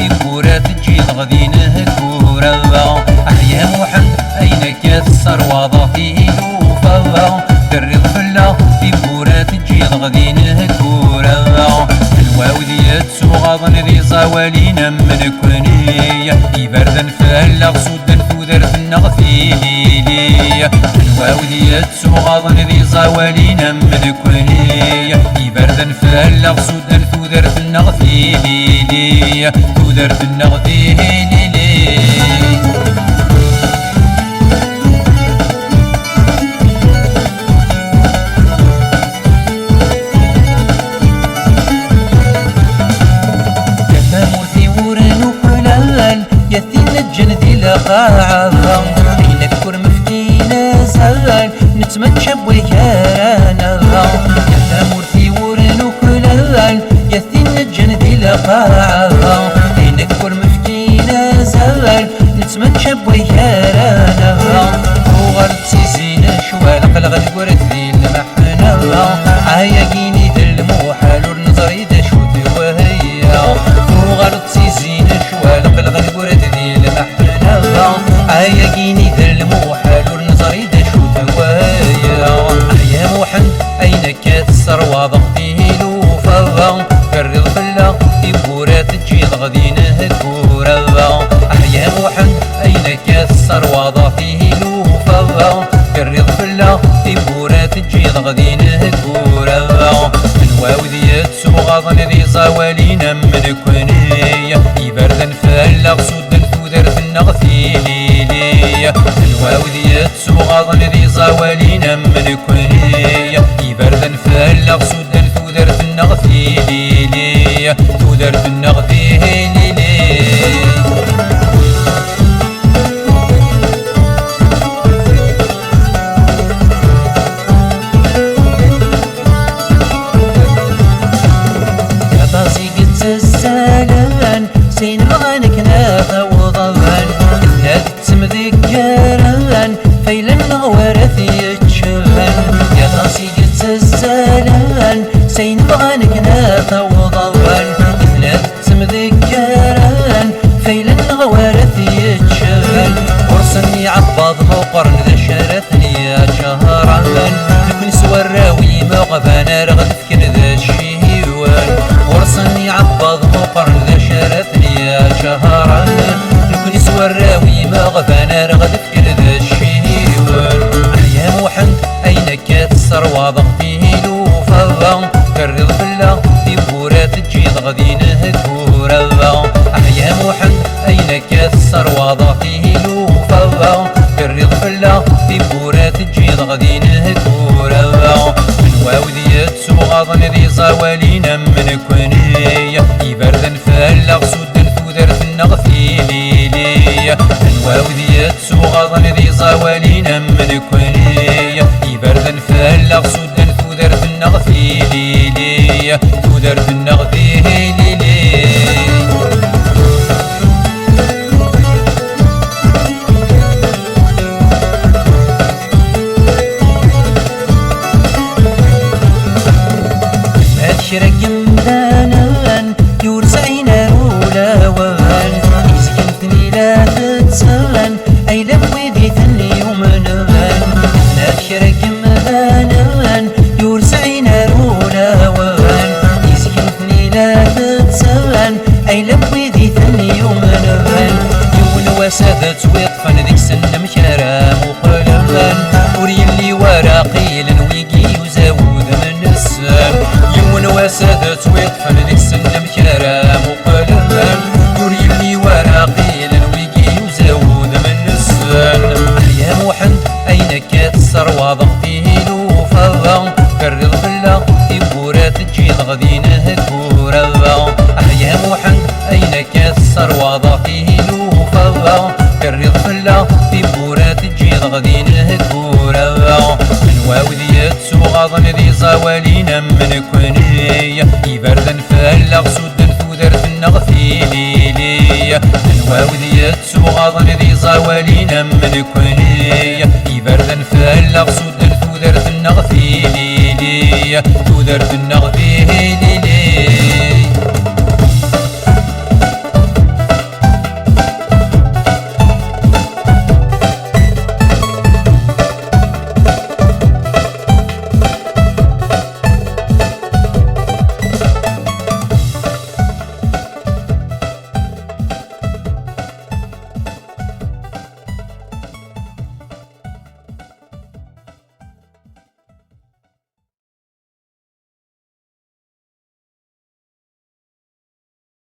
يبورا تجي غدينه كورا أحيا محمد أين كثر وضفيه لوفا دري الفلا يبورا تجي غدينه كورا الواودية سوغاضن ذي صوالينا من كونية يبردن فهلا صودا فودر في النغفي ليلية الواودية سوغاضن ذي صوالينا من كونية يبردن فهلا صودا فودر في النغفي ليلية فودر في النغفي ليلية قاعة حين كور مفتينا زغال نتمشى بويانا يا مورثي ورن وكلال يثين الجند لقاعة حين كور مفتينا زغال نتمشى بويانا وغرتي زينة شوال قلغ الورد ذي المحنة عايا جيني ذي الموحل ورنظري دا شوتي وهي وغرتي زينة شوال قلغ الورد ذي المحنة عايا جيني ذا الموحل ورنظري دا شوت هوايا يا محمد أين كتسر وضغطيه لوفا كري الفلا يبورا تجي غدينه كورا يا محمد أين كتسر وضغطيه لوفا كري الفلا يبورا تجي غدينه كورا من واودية سوغاضن ذي صوالينا من كونية يبردن فهلا صودا فودر في النغفي ليلية الواودية سوغاضن ذي صوالينا من كونية يبردن فهلا صودا فودر في النغفي ليلية فودر في النغفي ليلية سين مغانك ناغا وضوان نادي تمذكران فيلن غوارث يتشغل يا راسي قلت الزالان سين مغانك ناغا وضوان نادي تمذكران فيلن غوارث يتشغل ورسني عباض مقرن ذا شارثني يا شهران نكون سوى الراوي مغفانا رغد فكن ذا الشهيوان ورسني عباض مقرن ذا شارثني يا شهران نكون سوى الراوي مغفانا رغد فكن ذا الشهيوان يا محمد أين كتسر وضغطيه لوفا كري الفلا يبورا تجي غدينه كورا يا محمد أين كتسر وضغطيه لوفا كري الفلا يبورا تجي غدينه كورا من واودية سوغاضن ذي صوالينا من كونية يبردن فهلا صودا فودر في النغفي ليلية من واودية سوغاضن ذي صوالينا من كونية يبردن فهلا صودا فودر في النغفي ليلية فودر في النغفي ليلية شرق مدانان يورزعين رولا وان يزكنتني لا تتسان أي لبويدي ثني يومنان شرق مدانان يورزعين رولا وان يزكنتني لا تتسان أي لبويدي ثني يومنان يون وسادت ويطفن ذيك سنة مكرام وقلمان وريلي وراقيلا ويجي وزاود من السام يون وسادت ويطفن ذيك سنة مكرام وقلمان وريلي وراقيلا ويجي وزاود من السام يا محمد أين كتسر وضغطيه لوفا كري الفلا يبورا تجي غدينه كورا يا محمد أين كتسر وضغطيه لوفا كري الفلا يبورا تجي غدينه كورا من واودية سوغاضن ذي صوالينا من كونية يبردن فهلا صودا فودر في النغفي ليلية من واودية سوغاضن ذي صوالينا من كونية يبردن فهلا صودا فودر في النغفي ليلية فودر في النغفي ليلية